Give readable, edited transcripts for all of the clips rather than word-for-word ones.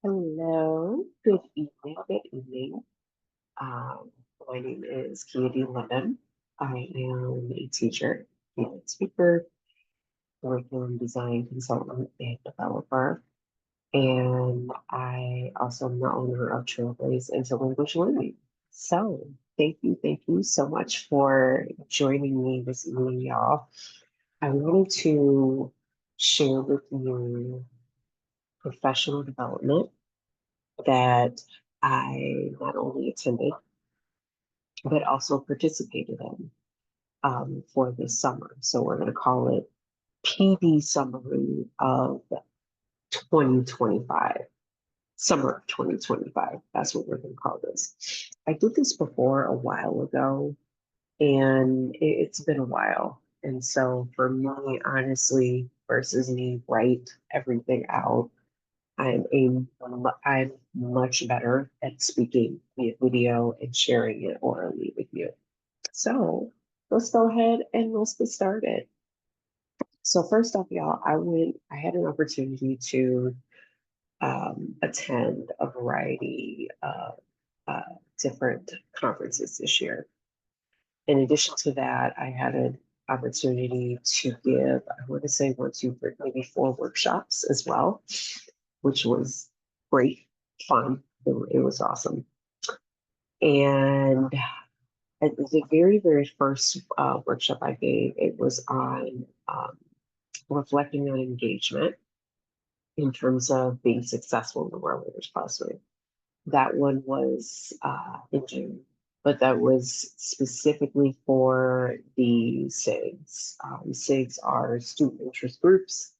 Hello, good evening, good evening. Um, my name is Katie London. I am a teacher, keynote speaker, curriculum design consultant, and developer. And I also am the owner of Trailblaze into Language Learning. So thank you so much for joining me this evening, y'all. I wanted to share with you professional development that I not only attended, but also participated in for this summer. So we're going to call it PD Summary of 2025, Summer of 2025. That's what we're going to call this. I did this before a while ago, and it's been a while. And so for me, honestly, versus me write everything out, I'm much better at speaking via video and sharing it orally with you. So let's go ahead and let's get started. So first off, y'all, I had an opportunity to attend a variety of different conferences this year. In addition to that, I had an opportunity to give, I want to say one, two, three, maybe four workshops as well, which was great fun. It was awesome. And at the very first workshop I gave, it was on reflecting on engagement in terms of being successful in the world leaders classroom. That one was in June, but that was specifically for the SIGs. SIGs are student interest groups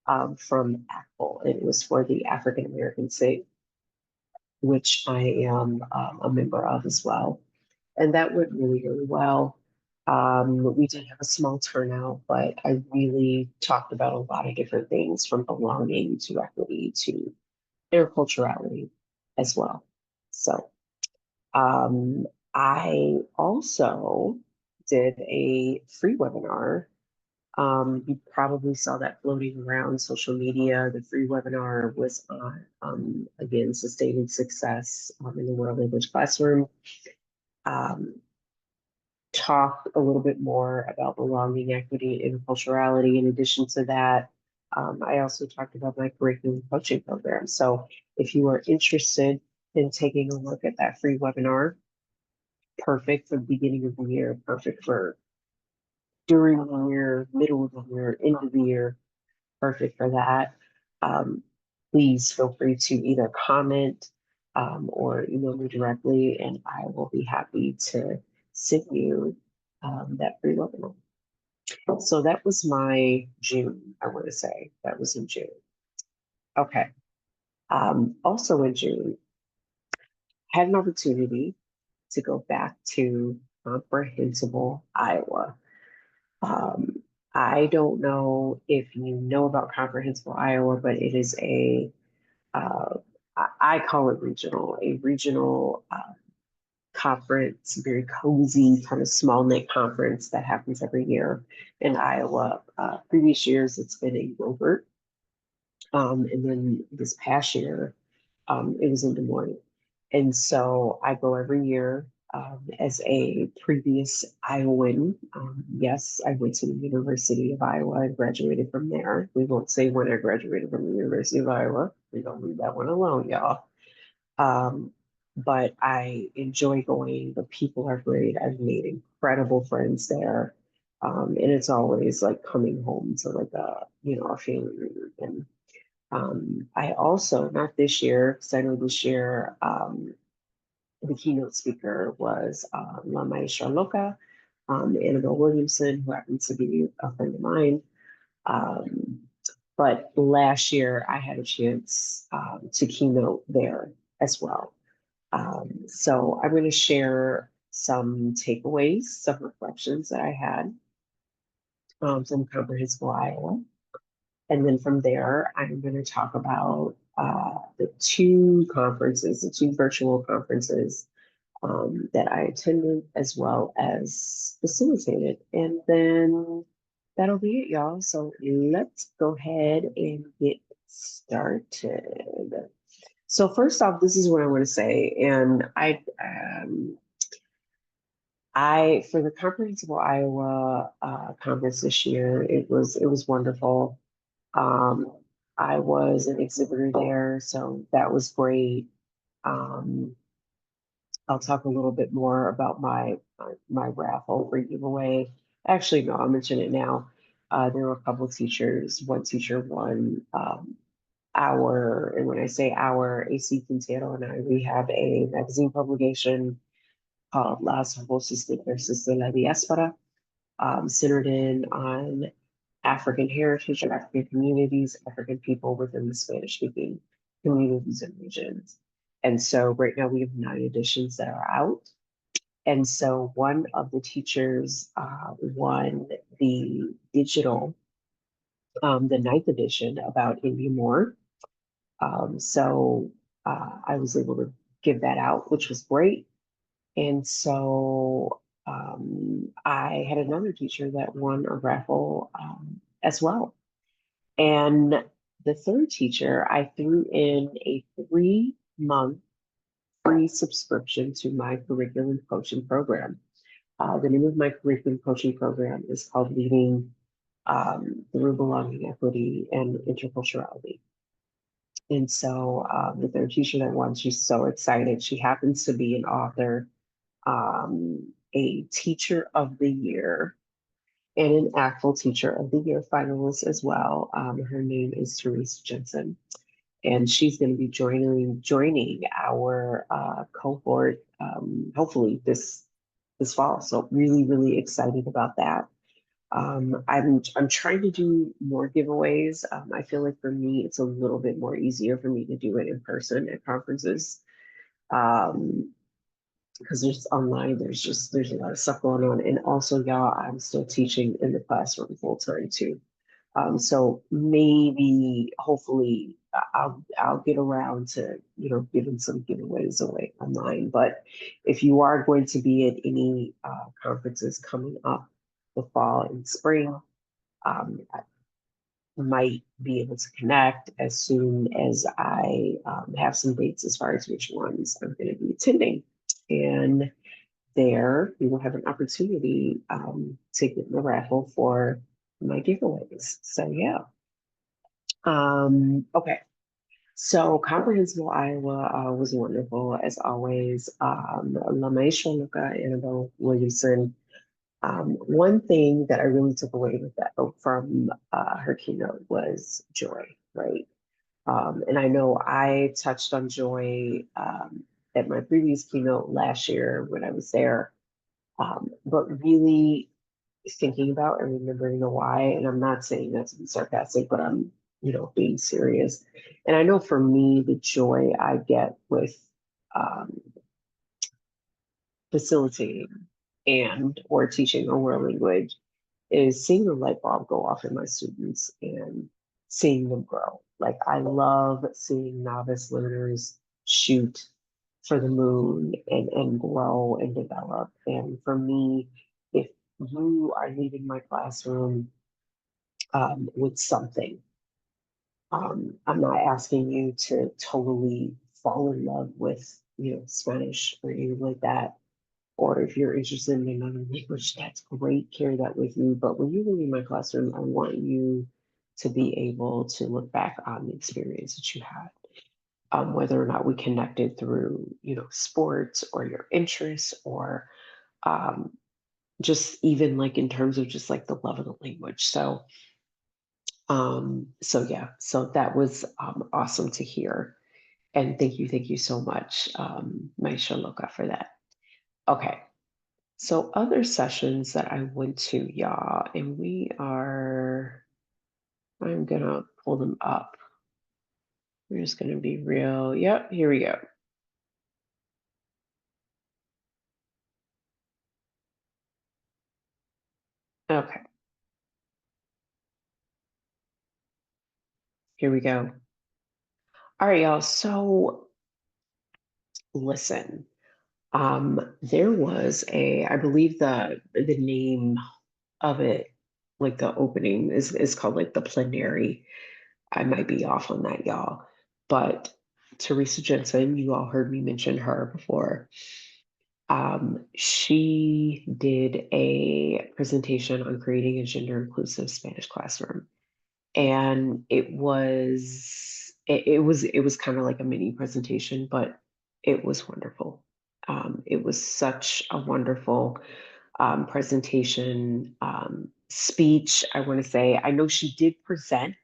from ACTFL. It was for the African American SIG, which I am a member of as well. And that went really well. We did have a small turnout, but I really talked about a lot of different things from belonging to equity to interculturality as well. So um, I also did a free webinar. You probably saw that floating around social media. The free webinar was on, again, sustaining success in the world language classroom. Um, talk a little bit more about belonging, equity, and interculturality. In addition to that, I also talked about my curriculum coaching program. So if you are interested in taking a look at that free webinar, perfect for the beginning of the year, perfect for during the year, middle of the year, end of the year, perfect for that. Um, please feel free to either comment or email me directly, and I will be happy to send you that free webinar. So that was my June, I want to say. That was in June. Okay. Also in June, had an opportunity to go back to Comprehensible Iowa. Um, I don't know if you know about Comprehensible Iowa, but it is uh, I call it a regional conference, very cozy, kind of small knit conference that happens every year in Iowa. Previous years, it's been in Gilbert. And then this past year, it was in Des Moines. And so I go every year as a previous Iowan. Yes, I went to the University of Iowa and graduated from there. We won't say when I graduated from the University of Iowa. We don't leave that one alone, y'all. Um, but I enjoy going. The people are great. I've made incredible friends there. And it's always like coming home to like a family reunion. I also, not this year, because I know this year, the keynote speaker was La Maestra Loca, Annabelle Williamson, who happens to be a friend of mine. Um, but last year, I had a chance to keynote there as well. So I'm going to share some takeaways, some reflections that I had from Comprehensible Iowa. And then from there, I'm going to talk about the the two virtual conferences that I attended as well as facilitated. And then that'll be it, y'all. So let's go ahead and get started. So first off, this is what I want to say, and I for the Comprehensible Iowa conference this year, it was wonderful. Um, I was an exhibitor there, so that was great. Um, I'll talk a little bit more about my raffle for giveaway. Actually, no, I'll mention it now. There were a couple of teachers. One teacher won and when I say our, AC Quintero and I, we have a magazine publication called Las Voces de Versus de la Diaspora, centered in on African heritage and African communities, African people within the Spanish-speaking communities and regions. And so right now we have 9 editions that are out. And so one of the teachers won the digital, the 9th edition about India Moore. I was able to give that out, which was great. And so I had another teacher that won a raffle as well. And the third teacher, I threw in a 3-month free subscription to my curriculum coaching program. The name of my curriculum coaching program is called Leading Through Belonging, Equity, and Interculturality. And so the third teacher that won, she's so excited. She happens to be an author, a teacher of the year, and an ACTFL Teacher of the Year finalist as well. Her name is Theresa Jensen, and she's going to be joining our cohort hopefully this fall. So really, really excited about that. I'm trying to do more giveaways. I feel like for me, it's a little bit more easier for me to do it in person at conferences. Because there's online, there's a lot of stuff going on. And also, y'all, I'm still teaching in the classroom full time too. So maybe, hopefully, I'll get around to giving some giveaways away online. But if you are going to be at any conferences coming up the fall and spring, I might be able to connect as soon as I have some dates as far as which ones I'm going to be attending. And there we will have an opportunity to get in the raffle for my giveaways. So yeah. Okay. So Comprehensible Iowa was wonderful as always. La Maestra Loca, Annabelle Williamson. One thing that I really took away with that from her keynote was joy, right? And I know I touched on joy at my previous keynote last year when I was there, but really thinking about and remembering the why. And I'm not saying that to be sarcastic, but I'm, being serious. And I know for me, the joy I get with um, facilitating and or teaching a world language is seeing the light bulb go off in my students and seeing them grow. Like I love seeing novice learners shoot for the moon and grow and develop. And for me, if you are leaving my classroom with something, I'm not asking you to totally fall in love with, Spanish or anything like that. Or if you're interested in another language, that's great. Carry that with you. But when you leave in my classroom, I want you to be able to look back on the experience that you had, whether or not we connected through, sports or your interests or um, just even like in terms of just like the love of the language. So yeah, so that was awesome to hear. And thank you so much, Maestra Loca, for that. Okay. So other sessions that I went to, y'all, and I'm gonna pull them up. We're just gonna be real. Yep, here we go. Okay, here we go. All right, y'all. So listen, there was I believe the name of it, like the opening is called like the plenary. I might be off on that, y'all, but Theresa Jensen, you all heard me mention her before. She did a presentation on creating a gender inclusive Spanish classroom. And it was kind of like a mini presentation, but it was wonderful. It was such a wonderful presentation, speech. I want to say, I know she did present,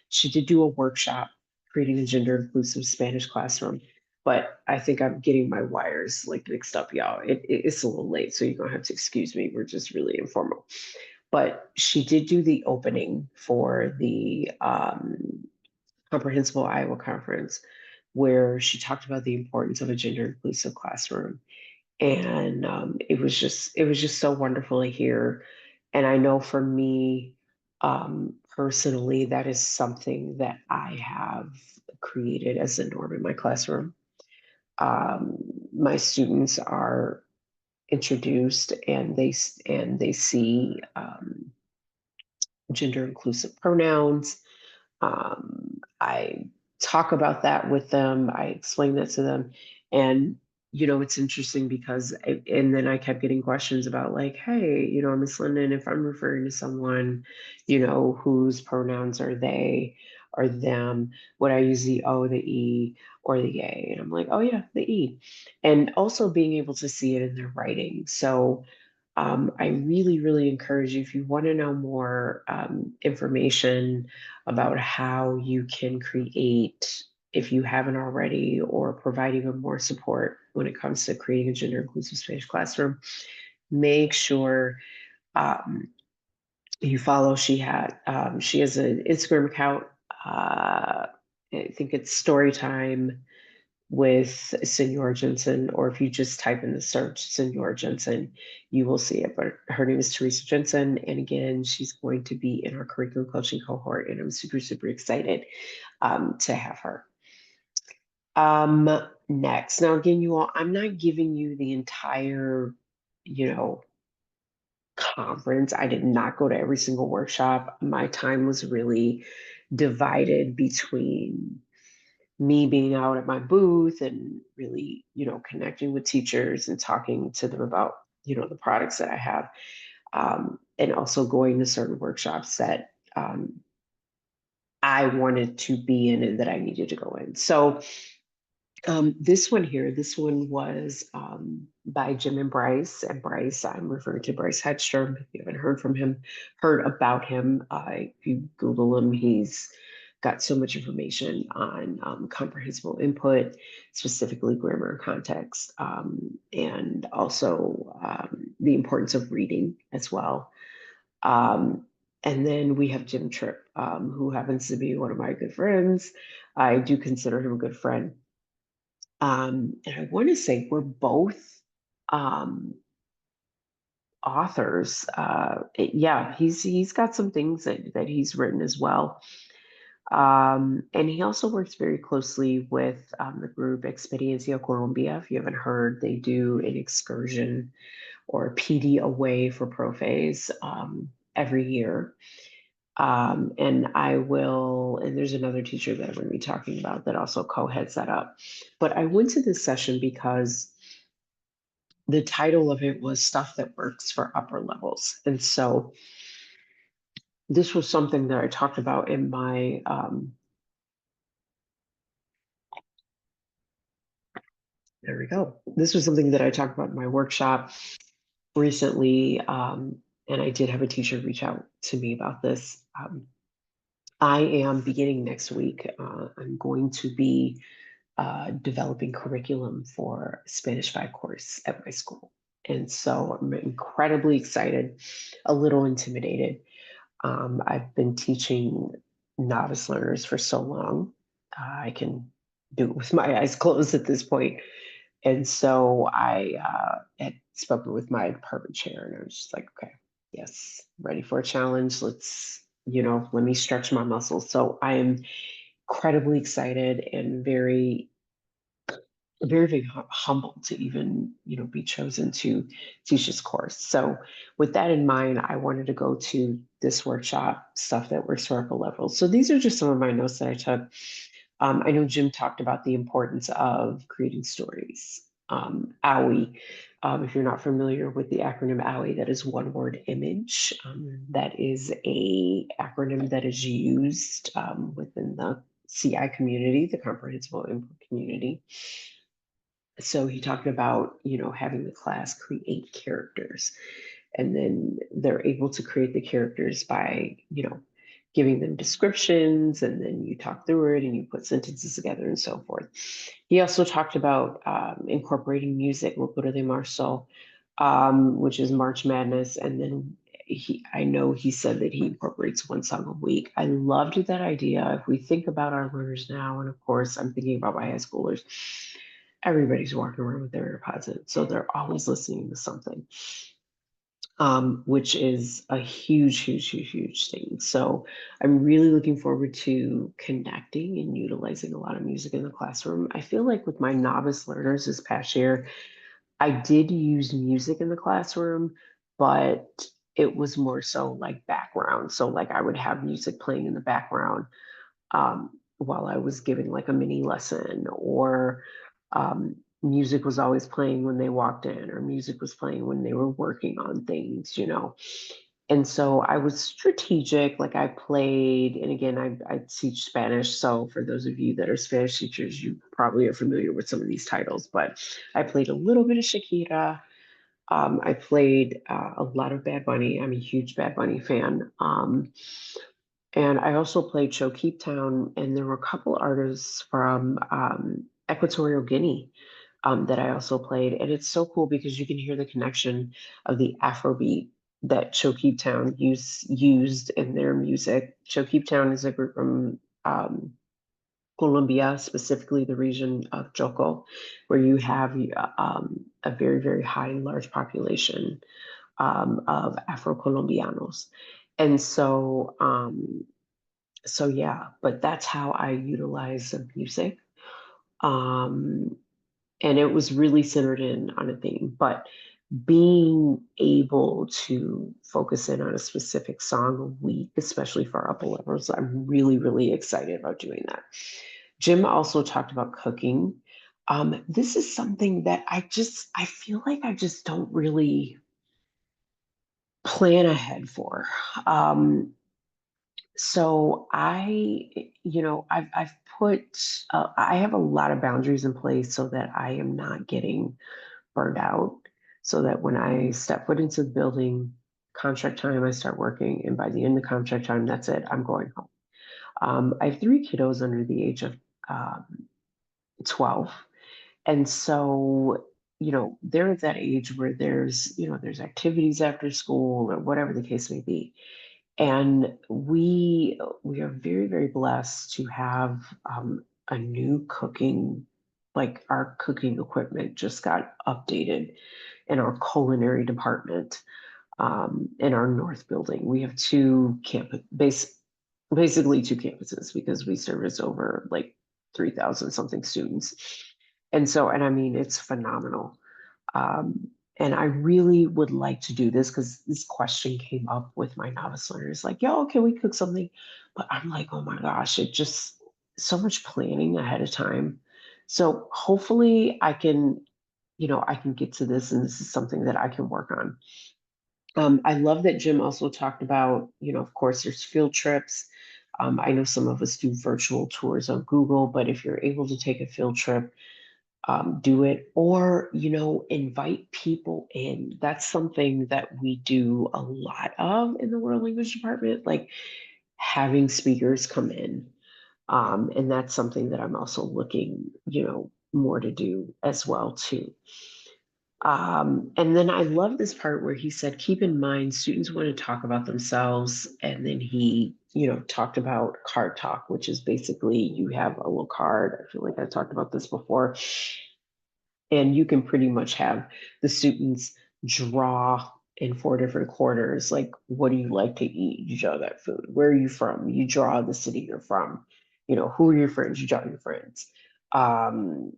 she did do a workshop creating a gender inclusive Spanish classroom, but I think I'm getting my wires like mixed up, y'all. It's a little late, so you're gonna have to excuse me. We're just really informal. But she did do the opening for the Comprehensible Iowa Conference, where she talked about the importance of a gender inclusive classroom. And it was just so wonderful to hear. And I know for me, personally, that is something that I have created as a norm in my classroom. Um, my students are introduced and they see gender inclusive pronouns. I talk about that with them. I explain that to them. And, it's interesting because, and then I kept getting questions about like, hey, Miss Linden, if I'm referring to someone, whose pronouns are they or them, would I use the O, the E, or the A? And I'm like, oh yeah, the E. And also being able to see it in their writing. So, I really, really encourage you if you want to know more information about how you can create, if you haven't already, or provide even more support when it comes to creating a gender inclusive Spanish classroom. Make sure you follow. She has an Instagram account. I think it's Storytime with Senor Jensen, or if you just type in the search Senor Jensen, you will see it. But her name is Theresa Jensen. And again, she's going to be in our curriculum coaching cohort. And I'm super, super excited to have her. Next, now again, you all, I'm not giving you the entire, conference. I did not go to every single workshop. My time was really divided between me being out at my booth and really, connecting with teachers and talking to them about, the products that I have, and also going to certain workshops that I wanted to be in and that I needed to go in. So this one here, this one was by Jim and Bryce. And Bryce, I'm referring to Bryce Hedstrom. If you haven't heard about him, if you Google him, he's got so much information on comprehensible input, specifically grammar and context, and also the importance of reading as well. And then we have Jim Tripp, who happens to be one of my good friends. I do consider him a good friend. And I want to say we're both authors. Yeah, he's got some things that he's written as well. And he also works very closely with the group Experiencia Colombia. If you haven't heard, they do an excursion or a PD away for profes every year. And there's another teacher that I'm going to be talking about that also co-heads that up. But I went to this session because the title of it was Stuff That Works for Upper Levels. And so this was something that I talked about in my, there we go. This was something that I talked about in my workshop recently. And I did have a teacher reach out to me about this. I am beginning next week. I'm going to be developing curriculum for Spanish 5 course at my school. And so I'm incredibly excited, a little intimidated. I've been teaching novice learners for so long. I can do it with my eyes closed at this point. And so I had spoken with my department chair and I was just like, okay, yes, ready for a challenge. Let me stretch my muscles. So I am incredibly excited and very, very, very humbled to even, be chosen to teach this course. So with that in mind, I wanted to go to this workshop, Stuff That Works for Upper Levels. So these are just some of my notes that I took. I know Jim talked about the importance of creating stories. OWI, if you're not familiar with the acronym OWI, that is one word image. That is a acronym that is used within the CI community, the Comprehensible Input community. So he talked about, having the class create characters, and then they're able to create the characters by, giving them descriptions, and then you talk through it and you put sentences together and so forth. He also talked about incorporating music, Locura de Marzo, which is March Madness. And then I know he said that he incorporates one song a week. I loved that idea. If we think about our learners now, and of course, I'm thinking about my high schoolers, everybody's walking around with their AirPods in, so they're always listening to something, which is a huge, huge, huge, huge thing. So I'm really looking forward to connecting and utilizing a lot of music in the classroom. I feel like with my novice learners this past year, I did use music in the classroom, but it was more so like background. So like I would have music playing in the background while I was giving like a mini lesson, or music was always playing when they walked in, or music was playing when they were working on things, And so I was strategic, like I played, and again, I teach Spanish. So for those of you that are Spanish teachers, you probably are familiar with some of these titles, but I played a little bit of Shakira. I played a lot of Bad Bunny. I'm a huge Bad Bunny fan. And I also played Show Keep Town, and there were a couple artists from Equatorial Guinea that I also played. And it's so cool because you can hear the connection of the Afrobeat that Show Keep Town used in their music. Show Keep Town is a group from Colombia, specifically the region of Choco, where you have a very, very high and large population of Afro-Colombianos. And so yeah, but that's how I utilize the music. And it was really centered in on a theme, but being able to focus in on a specific song a week, especially for our upper levels, I'm really, really excited about doing that. Jim also talked about cooking. This is something that I feel like I just don't really plan ahead for. So I've put, I have a lot of boundaries in place so that I am not getting burned out. So that when I step foot into the building, contract time, I start working, and by the end of contract time, that's it. I'm going home. I have three kiddos under the age of 12, and so they're at that age where there's activities after school or whatever the case may be. And we are very, very blessed to have a new cooking, like our cooking equipment just got updated in our culinary department in our north building. We have basically two campuses because we service over like 3,000 something students. And I mean, it's phenomenal. Um, and I really would like to do this because this question came up with my novice learners, like, yo, can we cook something? But I'm like, oh my gosh, it just so much planning ahead of time. So hopefully I can get to this, and this is something that I can work on. I love that Jim also talked about, of course, there's field trips. I know some of us do virtual tours on Google, but if you're able to take a field trip, do it, or invite people in. That's something that we do a lot of in the world language department, like having speakers come in. And that's something that I'm also looking more to do as well too. And then I love this part where he said, keep in mind, students want to talk about themselves. And then he, talked about card talk, which is basically you have a little card. I feel like I talked about this before. And you can pretty much have the students draw in four different corners. Like, what do you like to eat? You draw that food. Where are you from? You draw the city you're from. Who are your friends? You draw your friends. Um,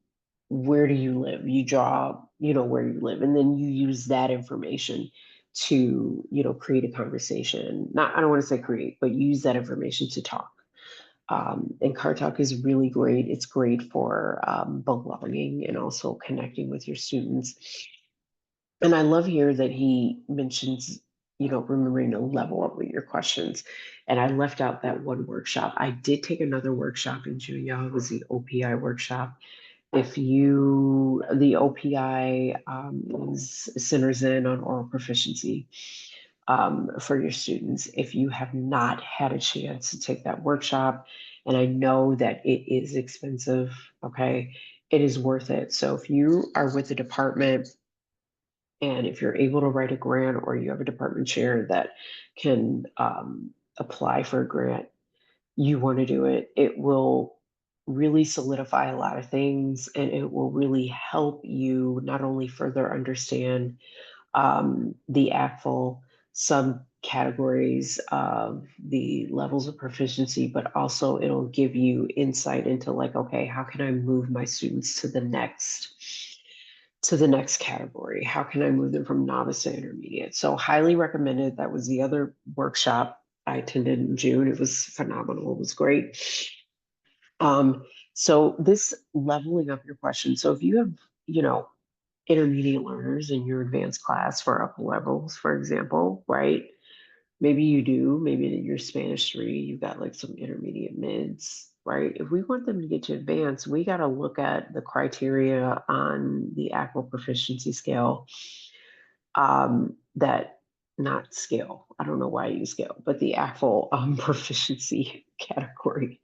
where do you live? You draw, where you live. And then you use that information to, create a conversation. Not, I don't want to say create, but use that information to talk. And Car Talk is really great. It's great for belonging and also connecting with your students. And I love here that he mentions, remembering to level up with your questions. And I left out that one workshop. I did take another workshop in June, y'all. It was the OPI workshop. The OPI centers in on oral proficiency for your students. If you have not had a chance to take that workshop, and I know that it is expensive, okay, it is worth it. So if you are with the department and if you're able to write a grant or you have a department chair that can apply for a grant, you want to do it. It will really solidify a lot of things and it will really help you not only further understand the ACTFL subcategories of the levels of proficiency, but also it'll give you insight into like, okay, how can I move my students to the next category? How can I move them from novice to intermediate? So highly recommended. That was the other workshop I attended in June. It was phenomenal. It was great. So this leveling up your questions. So if you have, intermediate learners in your advanced class for upper levels, for example, right? Maybe you do, maybe in your Spanish 3, you've got like some intermediate mids, right? If we want them to get to advanced, we got to look at the criteria on the ACTFL proficiency scale. That not scale. I don't know why I use scale, but the ACTFL proficiency category,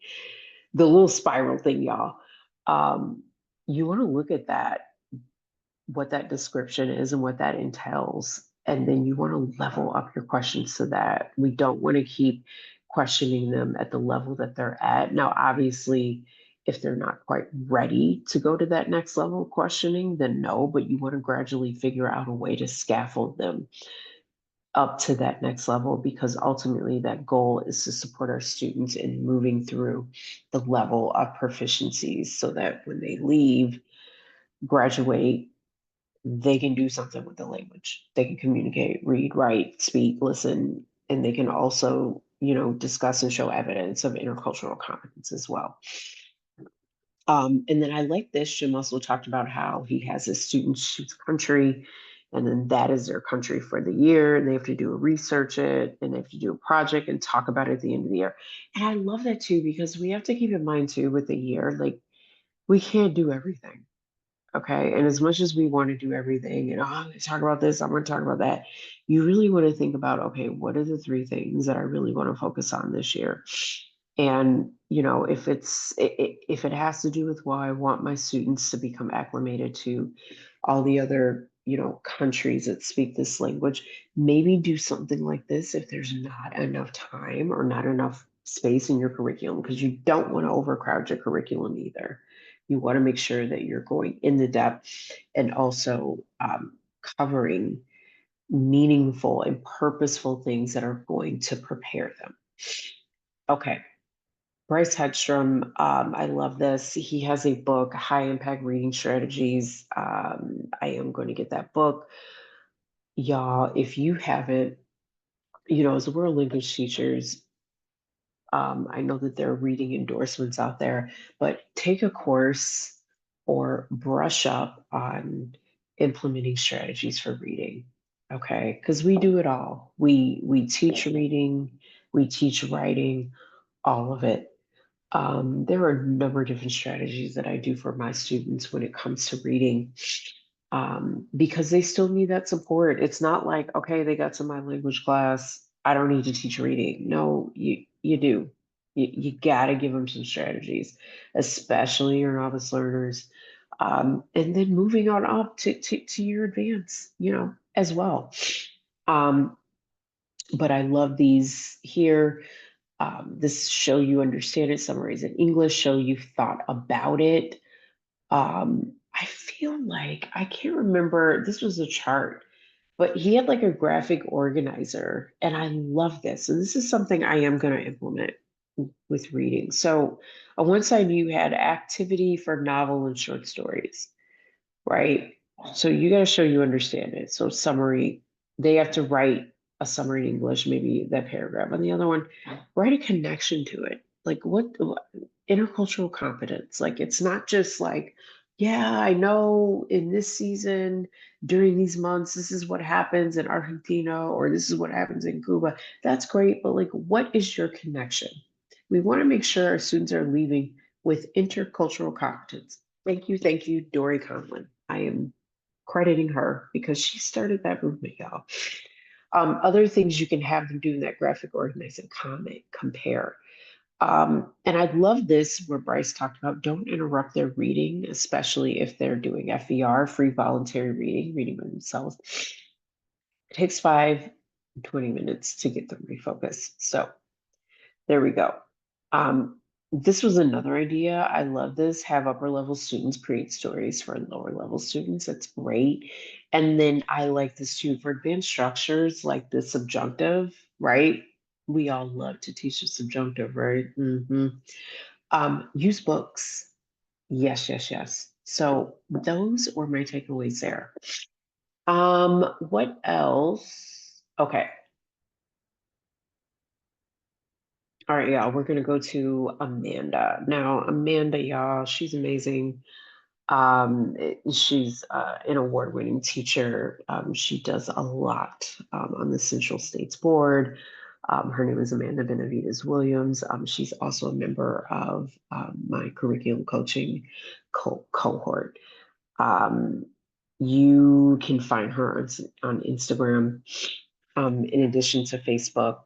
the little spiral thing, y'all. You want to look at that, what that description is and what that entails. And then you want to level up your questions so that we don't want to keep questioning them at the level that they're at. Now, obviously, if they're not quite ready to go to that next level of questioning, then no, but you want to gradually figure out a way to scaffold them up to that next level because ultimately that goal is to support our students in moving through the level of proficiencies so that when they leave, graduate, they can do something with the language. They can communicate, read, write, speak, listen, and they can also, discuss and show evidence of intercultural competence as well. And then I like this. Jim also talked about how he has his students choose country, and then that is their country for the year. And they have to do a research it, and they have to do a project and talk about it at the end of the year. And I love that too, because we have to keep in mind too with the year, like we can't do everything. Okay. And as much as we want to do everything, and I'm going to talk about this, I'm going to talk about that, you really want to think about, okay, what are the 3 things that I really want to focus on this year? And, if it has to do with, well, I want my students to become acclimated to all the other, countries that speak this language, maybe do something like this if there's not enough time or not enough space in your curriculum, because you don't want to overcrowd your curriculum either. You want to make sure that you're going in the depth and also covering meaningful and purposeful things that are going to prepare them. Okay. Bryce Hedstrom, I love this. He has a book, High Impact Reading Strategies. I am going to get that book. Y'all, if you haven't, as world language teachers, I know that there are reading endorsements out there, but take a course or brush up on implementing strategies for reading. Okay, because we do it all. We teach reading, we teach writing, all of it. There are a number of different strategies that I do for my students when it comes to reading, because they still need that support. It's not like, okay, they got to my language class, I don't need to teach reading. No, you do. You got to give them some strategies, especially your novice learners. And then moving on up to your advance, as well. Um, but I love these here. This show you understand it, summaries in English, show you've thought about it. I feel like I can't remember, this was a chart, but he had like a graphic organizer, and I love this. And this is something I am going to implement with reading. So on one side, you had activity for novel and short stories, right? So you got to show you understand it. So summary, they have to write a summary in English, maybe that paragraph. On the other one, write a connection to it. Like what intercultural competence? Like it's not just like, yeah, I know in this season during these months, this is what happens in Argentina or this is what happens in Cuba. That's great, but like, what is your connection? We want to make sure our students are leaving with intercultural competence. Thank you, Dory Conlon. I am crediting her because she started that movement, y'all. Other things you can have them do in that graphic organizing, comment, compare. And I love this where Bryce talked about don't interrupt their reading, especially if they're doing FVR, free voluntary reading, reading by themselves. It takes 20 minutes to get them refocused. So there we go. This was another idea. I love this. Have upper level students create stories for lower level students. That's great. And then I like this too for advanced structures like the subjunctive, right? We all love to teach the subjunctive, right? Use books. Yes, yes, yes. So those were my takeaways there. What else? Okay. All right, y'all, we're gonna go to Amanda. Now, Amanda, y'all, she's amazing. She's an award-winning teacher. She does a lot on the Central States Board. Her name is Amanda Benavidez-Williams. She's also a member of my curriculum coaching cohort. Um, you can find her on Instagram, in addition to Facebook.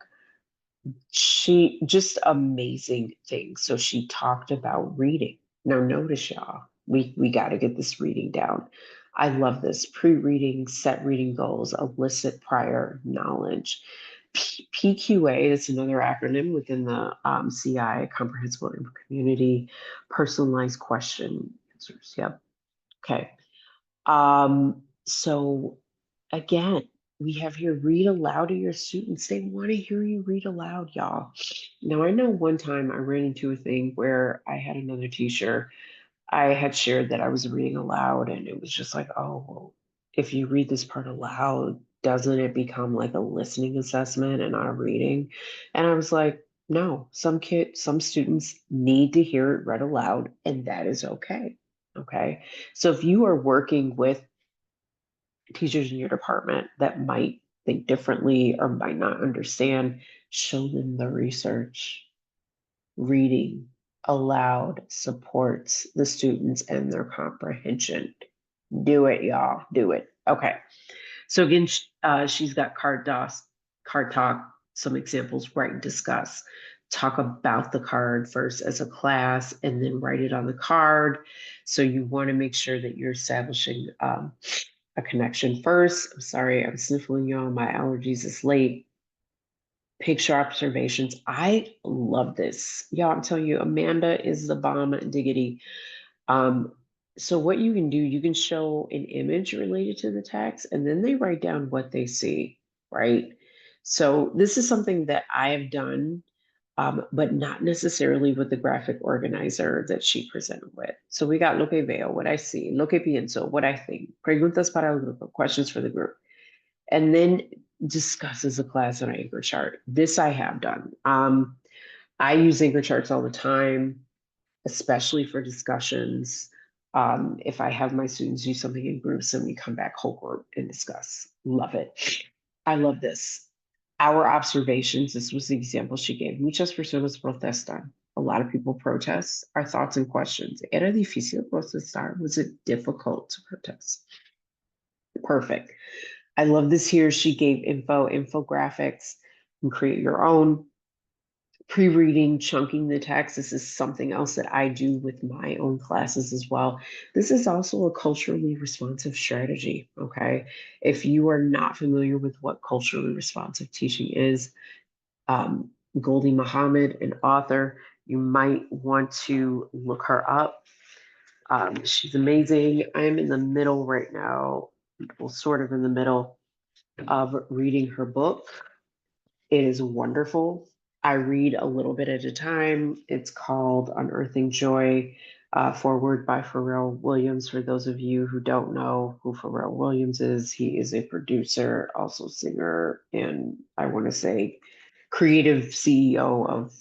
She just amazing things. So she talked about reading. Now notice y'all, we got to get this reading down. I love this pre-reading, set reading goals, elicit prior knowledge. PQA, that's another acronym within the CI, Comprehensible Community, personalized question answers. Yep. Okay. So again, we have here read aloud to your students. They want to hear you read aloud, y'all. Now, I know one time I ran into a thing where I had another teacher. I had shared that I was reading aloud, and it was just like, oh, well, if you read this part aloud, doesn't it become like a listening assessment and not a reading? And I was like, no, some students need to hear it read aloud, and that is okay. Okay. So if you are working with teachers in your department that might think differently or might not understand, show them the research. Reading aloud supports the students and their comprehension. Do it, y'all. Do it. Okay. So again, she's got card talk, some examples, write and discuss. Talk about the card first as a class and then write it on the card. So you want to make sure that you're establishing a connection first. I'm sorry, I'm sniffling y'all. My allergies is late. Picture observations. I love this. Y'all, I'm telling you, Amanda is the bomb diggity. Um, so what you can do, you can show an image related to the text, and then they write down what they see, right? So this is something that I have done, but not necessarily with the graphic organizer that she presented with. So we got lo que veo, what I see, lo que pienso, what I think, preguntas para el grupo, questions for the group, and then discusses a class on anchor chart. This I have done. I use anchor charts all the time, especially for discussions. If I have my students do something in groups and we come back whole group and discuss, love it. I love this. Our observations, this was the example she gave. Muchas personas protestan. A lot of people protest. Our thoughts and questions. Era difícil protestar. Was it difficult to protest? Perfect. I love this here. She gave infographics, and create your own pre-reading, chunking the text. This is something else that I do with my own classes as well. This is also a culturally responsive strategy, okay? If you are not familiar with what culturally responsive teaching is, Goldie Muhammad, an author, you might want to look her up. She's amazing. I'm in the middle right now, well, sort of in the middle of reading her book. It is wonderful. I read a little bit at a time. It's called Unearthing Joy, forward by Pharrell Williams. For those of you who don't know who Pharrell Williams is, he is a producer, also singer, and I want to say creative CEO of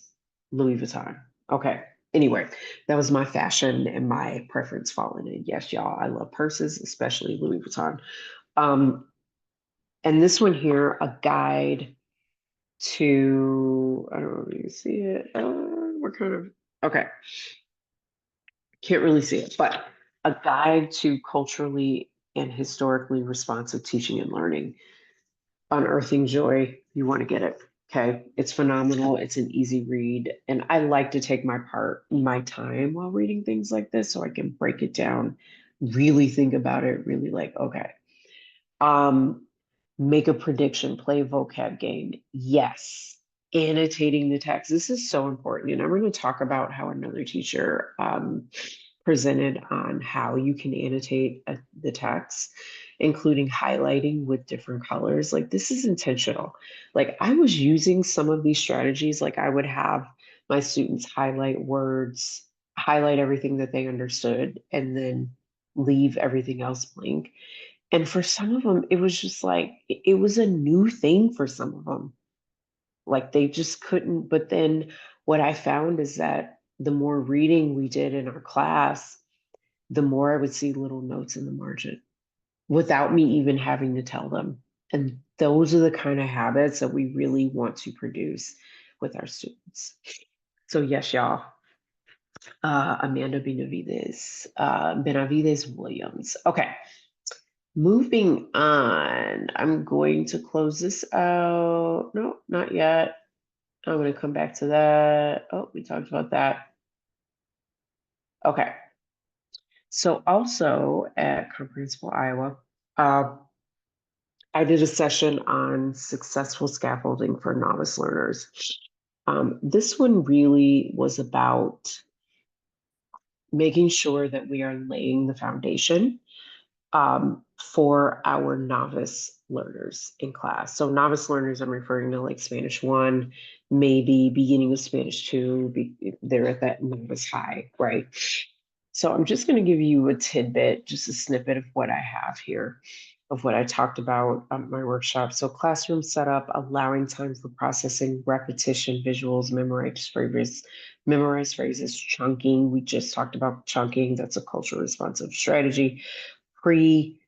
Louis Vuitton. Okay. Anyway, that was my fashion and my preference falling in. Yes, y'all, I love purses, especially Louis Vuitton. Um, and this one here, a guide to, I don't know if you can see it. We're kind of, okay, can't really see it, but a guide to culturally and historically responsive teaching and learning. Unearthing Joy, you want to get it. Okay. It's phenomenal. It's an easy read. And I like to take my time while reading things like this so I can break it down, really think about it, really like, okay. Um, Make a prediction, play a vocab game. Yes. Annotating the text. This is so important. And I'm going to talk about how another teacher presented on how you can annotate the text, including highlighting with different colors. Like this is intentional. Like I was using some of these strategies. Like I would have my students highlight words, highlight everything that they understood, and then leave everything else blank. And for some of them, it was just like, it was a new thing for some of them. Like they just couldn't. But then what I found is that the more reading we did in our class, the more I would see little notes in the margin without me even having to tell them. And those are the kind of habits that we really want to produce with our students. So yes, y'all. Amanda Benavidez-Williams. Okay. Moving on, I'm going to close this out. No, not yet. I'm going to come back to that. Oh, we talked about that. Okay. So also at Comprehensible Iowa, uh, I did a session on successful scaffolding for novice learners. This one really was about making sure that we are laying the foundation for our novice learners in class. So novice learners, I'm referring to like Spanish 1, maybe beginning of Spanish 2, they're at that novice high, right? So I'm just going to give you a tidbit, just a snippet of what I have here, of what I talked about on my workshop. So classroom setup, allowing time for processing, repetition, visuals, memorize phrases, chunking. We just talked about chunking. That's a cultural responsive strategy. Pre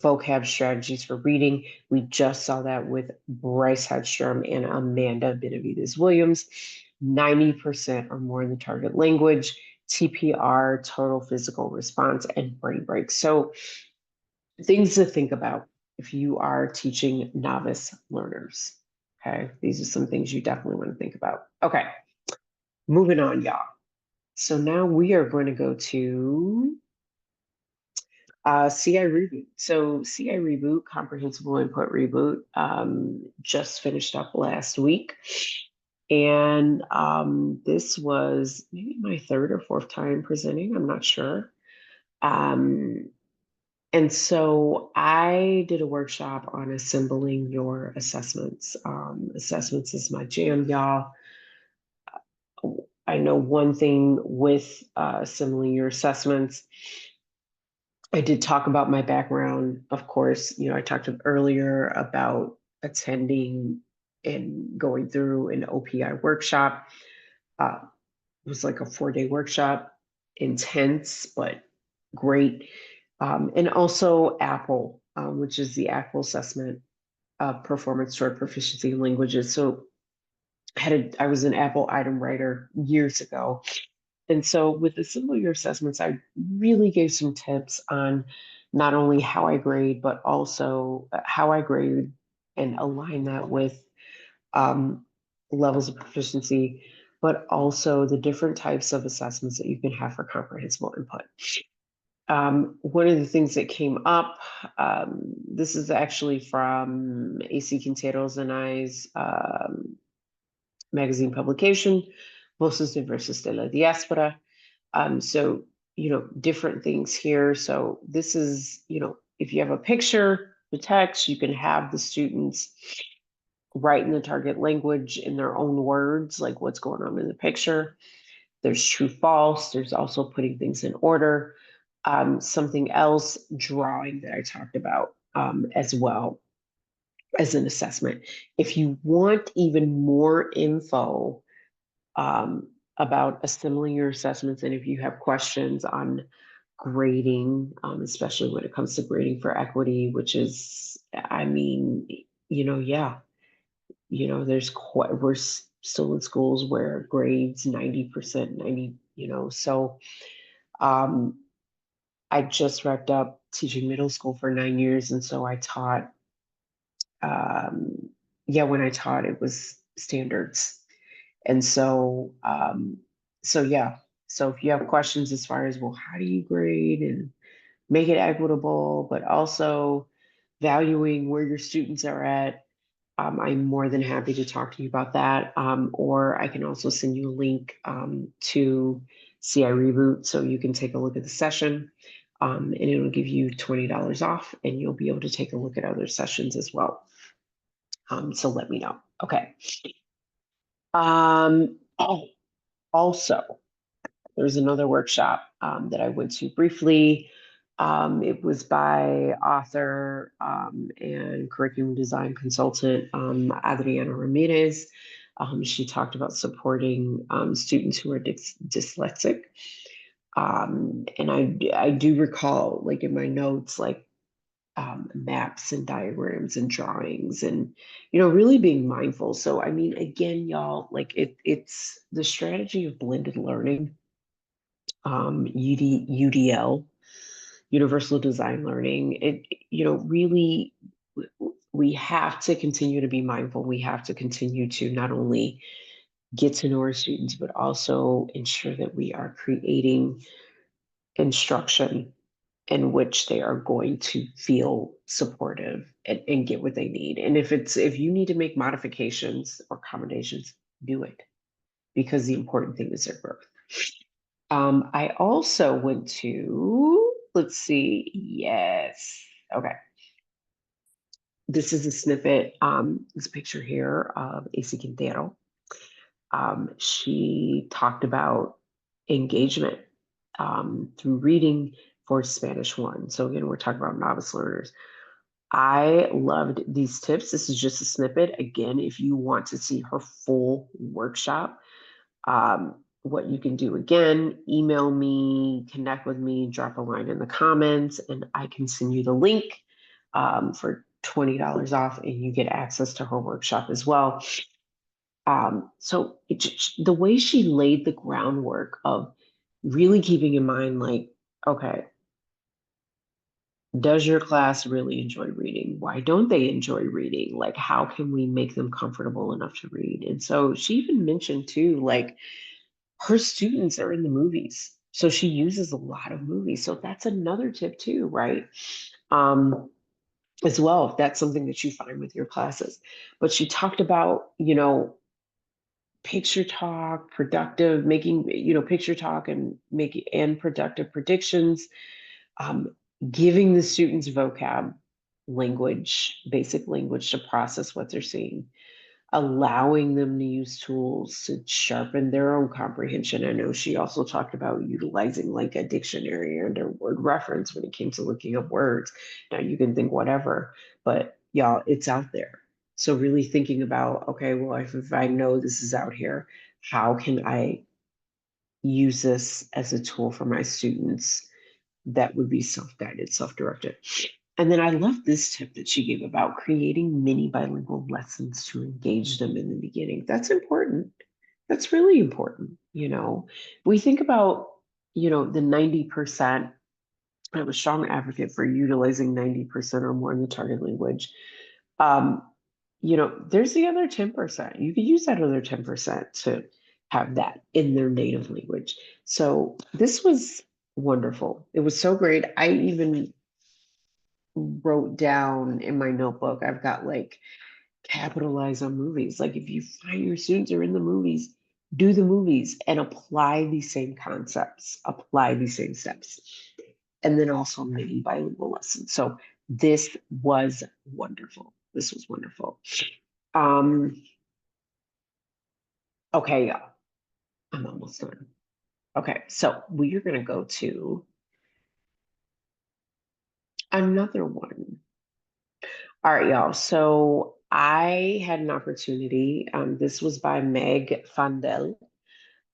vocab strategies for reading. We just saw that with Bryce Hedstrom and Amanda Benavidez-Williams. 90% or more in the target language, TPR, total physical response, and brain breaks. So things to think about if you are teaching novice learners. Okay, these are some things you definitely want to think about. Okay, moving on, y'all. So now we are going to go to CI Reboot. So CI Reboot, Comprehensible Input Reboot, just finished up last week. And this was maybe my third or fourth time presenting, I'm not sure. And so I did a workshop on assembling your assessments. Assessments is my jam, y'all. I know one thing with assembling your assessments. I did talk about my background, of course. You know, I talked earlier about attending and going through an OPI workshop. It was like a 4-day workshop, intense, but great. And also Apple, which is the Apple assessment of performance toward proficiency in languages. So I was an Apple item writer years ago. And so with the similar assessments, I really gave some tips on not only how I grade, but also how I grade and align that with um, levels of proficiency, but also the different types of assessments that you can have for comprehensible input. One of the things that came up, this is actually from AC Quintero's and I's magazine publication, Voces Diversas de la Diaspora. So, you know, different things here. So this is, you know, if you have a picture, the text, you can have the students write in the target language in their own words, like what's going on in the picture. There's true, false. There's also putting things in order. Something else, drawing that I talked about as well as an assessment. If you want even more info about assembling your assessments. And if you have questions on grading, especially when it comes to grading for equity, which is, I mean, yeah, there's quite, still in schools where grades 90%, 90, so I just wrapped up teaching middle school for 9 years. And so I taught, yeah, when I taught, it was standards. And so yeah. So if you have questions as far as, well, how do you grade and make it equitable, but also valuing where your students are at, I'm more than happy to talk to you about that. Or I can also send you a link to CI Reboot so you can take a look at the session. And it'll give you $20 off, and you'll be able to take a look at other sessions as well. So let me know. Okay. Also, there's another workshop that I went to briefly. It was by author and curriculum design consultant Adriana Ramírez. She talked about supporting students who are dyslexic. And I do recall, like in my notes, like maps and diagrams and drawings and really being mindful. So I mean, again, y'all, like it's the strategy of blended learning, UDL, universal design learning. It really we have to continue to be mindful. We have to continue to not only get to know our students, but also ensure that we are creating instruction in which they are going to feel supportive and get what they need. And if you need to make modifications or accommodations, do it, because the important thing is their growth. I also went to, let's see, yes, okay. This is a snippet, this picture here of AC Quintero. She talked about engagement through reading for Spanish 1. So again, we're talking about novice learners. I loved these tips. This is just a snippet. Again, if you want to see her full workshop, what you can do, again, email me, connect with me, drop a line in the comments, and I can send you the link for $20 off, and you get access to her workshop as well. So the way she laid the groundwork of really keeping in mind, like, okay, does your class really enjoy reading? Why don't they enjoy reading? Like, how can we make them comfortable enough to read? And so she even mentioned too, like, her students are in the movies. So she uses a lot of movies. So that's another tip too, right? As well, if that's something that you find with your classes. But she talked about, picture talk, productive, making, picture talk and productive predictions, um, giving the students vocab, language, basic language to process what they're seeing, allowing them to use tools to sharpen their own comprehension. I know she also talked about utilizing like a dictionary and a word reference when it came to looking up words. Now you can think whatever, but y'all, it's out there. So really thinking about, okay, well, if I know this is out here, how can I use this as a tool for my students that would be self-guided, self-directed? And then I love this tip that she gave about creating mini bilingual lessons to engage them in the beginning. That's important. That's really important. We think about, the 90%. I'm a strong advocate for utilizing 90% or more in the target language. Um, there's the other 10%. You could use that other 10% to have that in their native language. So this was wonderful. It was so great. I even wrote down in my notebook, I've got like capitalize on movies. Like if you find your students are in the movies, do the movies and apply these same concepts, apply these same steps. And then also maybe bilingual lessons. So this was wonderful. This was wonderful. Okay, I'm almost done. Okay, so we are going to go to another one. All right, y'all. So I had an opportunity. This was by Meg Fandel.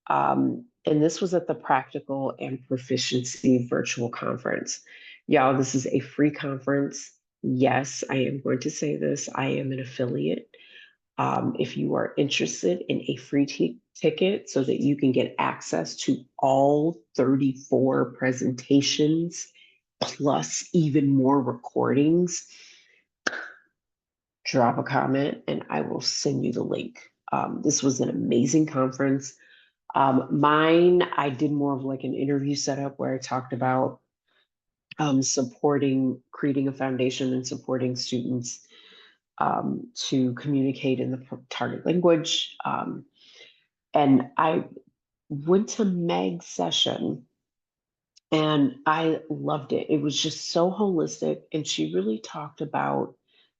And this was at the Practical and Proficiency Virtual Conference. Y'all, this is a free conference. Yes, I am going to say this. I am an affiliate. If you are interested in a free ticket so that you can get access to all 34 presentations, plus even more recordings, drop a comment and I will send you the link. This was an amazing conference. Mine, I did more of like an interview setup where I talked about creating a foundation and supporting students to communicate in the target language. And I went to Meg's session and I loved it. It was just so holistic. And she really talked about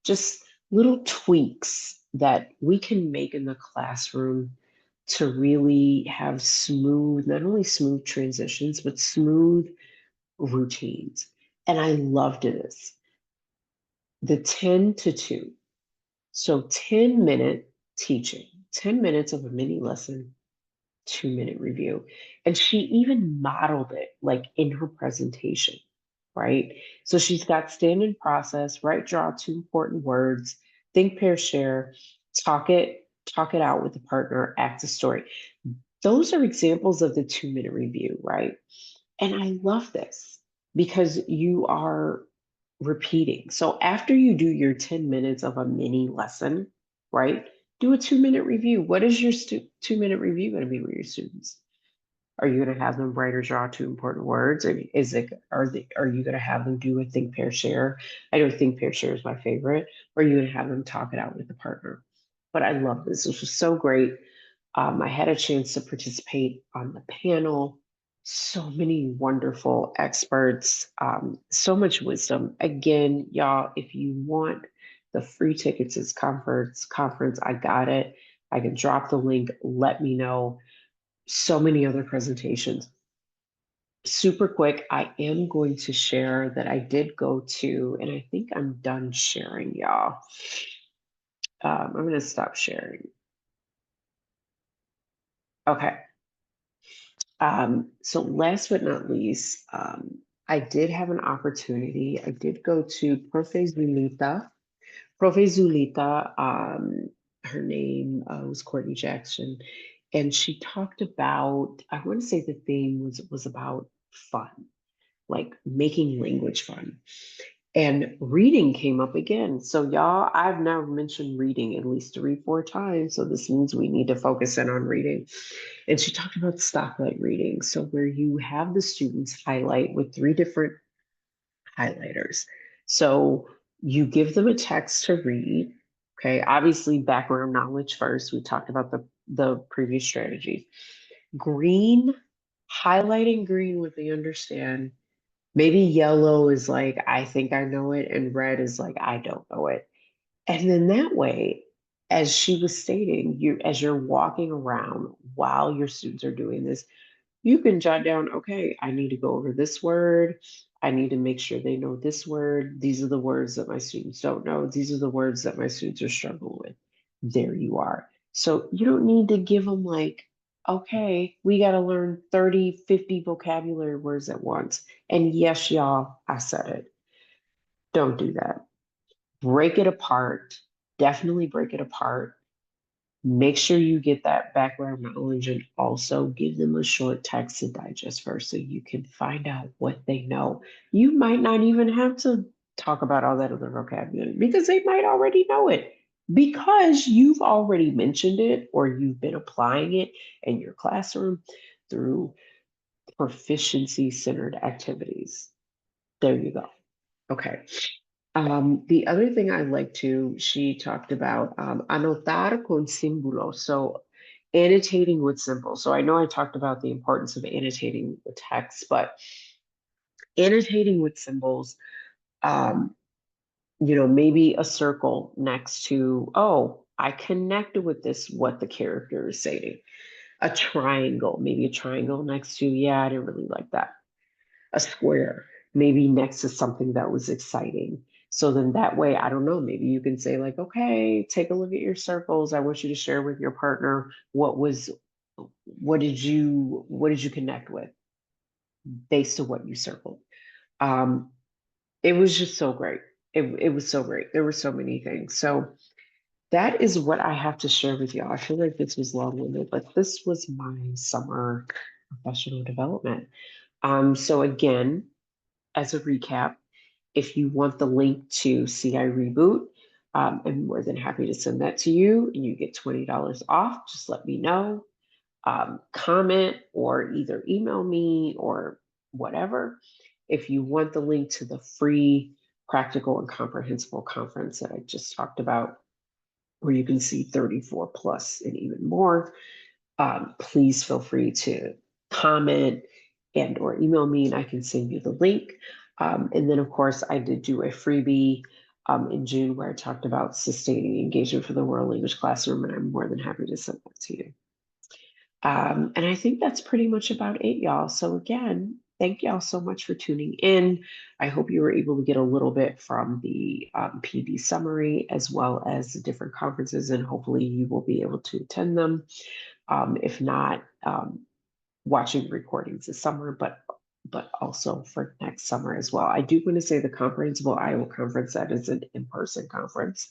just little tweaks that we can make in the classroom to really have smooth, not only smooth transitions, but smooth routines. And I loved this. The 10 to 2. So 10-minute teaching, 10 minutes of a mini lesson, 2-minute review. And she even modeled it like in her presentation, right? So she's got stand-in process, write, draw 2 important words, think, pair, share, talk it out with the partner, act a story. Those are examples of the 2-minute review, right? And I love this because you are repeating. So after you do your 10 minutes of a mini lesson, right? Do a 2-minute review. What is your 2-minute review going to be with your students? Are you going to have them write or draw 2 important words? Or are you going to have them do a think, pair, share? I know think, pair, share is my favorite. Or are you going to have them talk it out with the partner? But I love this. This was so great. I had a chance to participate on the panel. So many wonderful experts, so much wisdom. Again, y'all, if you want the free tickets to this conference, I got it. I can drop the link. Let me know. So many other presentations. Super quick, I am going to share that I did go to, and I think I'm done sharing, y'all. I'm going to stop sharing. Okay. So last but not least, I did have an opportunity. I did go to Profe Zulita. Profe Zulita, her name was Courtney Jackson, and she talked about, I want to say the theme was about fun, like making language fun. And reading came up again. So y'all, I've now mentioned reading at least 3, 4 times. So this means we need to focus in on reading. And she talked about stoplight reading. So where you have the students highlight with 3 different highlighters. So you give them a text to read. Okay, obviously background knowledge first. We talked about the previous strategy. Green, highlighting green what they understand. Maybe yellow is like, I think I know it, and red is like, I don't know it. And then that way, as she was stating, as you're walking around while your students are doing this, you can jot down, okay, I need to go over this word. I need to make sure they know this word. These are the words that my students don't know. These are the words that my students are struggling with. There you are. So you don't need to give them like, okay, we got to learn 30, 50 vocabulary words at once. And yes, y'all, I said it. Don't do that. Break it apart. Definitely break it apart. Make sure you get that background knowledge and also give them a short text to digest first so you can find out what they know. You might not even have to talk about all that other vocabulary because they might already know it because you've already mentioned it or you've been applying it in your classroom through proficiency centered activities. There you go. Okay. The other thing I like to, she talked about anotar con símbolos, so annotating with symbols. So I know I talked about the importance of annotating the text, but annotating with symbols, um, maybe a circle next to, oh, I connected with this, what the character is saying. A triangle, maybe a triangle next to, yeah, I didn't really like that. A square, maybe next to something that was exciting. So then that way, I don't know, maybe you can say like, okay, take a look at your circles. I want you to share with your partner what was What did you connect with based on what you circled? Um, it was just so great. It was so great. There were so many things. So that is what I have to share with you. I feel like this was long-winded, but this was my summer professional development. So again, as a recap, if you want the link to CI Reboot, I'm more than happy to send that to you and you get $20 off. Just let me know. Comment or either email me or whatever. If you want the link to the free Practical and Comprehensible conference that I just talked about, where you can see 34 plus and even more, please feel free to comment and or email me and I can send you the link. And then of course I did do a freebie in June where I talked about sustaining engagement for the world language classroom, and I'm more than happy to send that to you. And I think that's pretty much about it, y'all. So again, thank y'all so much for tuning in. I hope you were able to get a little bit from the PD summary as well as the different conferences, and hopefully you will be able to attend them. If not, watching recordings this summer, but also for next summer as well. I do want to say the Comprehensible Iowa Conference, that is an in-person conference.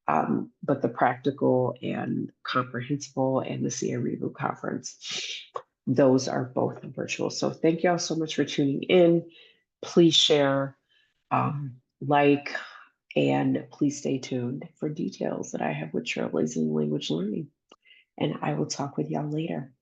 But the Practical and Comprehensible and the CA Reboot Conference, those are both virtual. So thank you all so much for tuning in. Please share, like, and please stay tuned for details that I have with Trailblazing Language Learning. And I will talk with y'all later.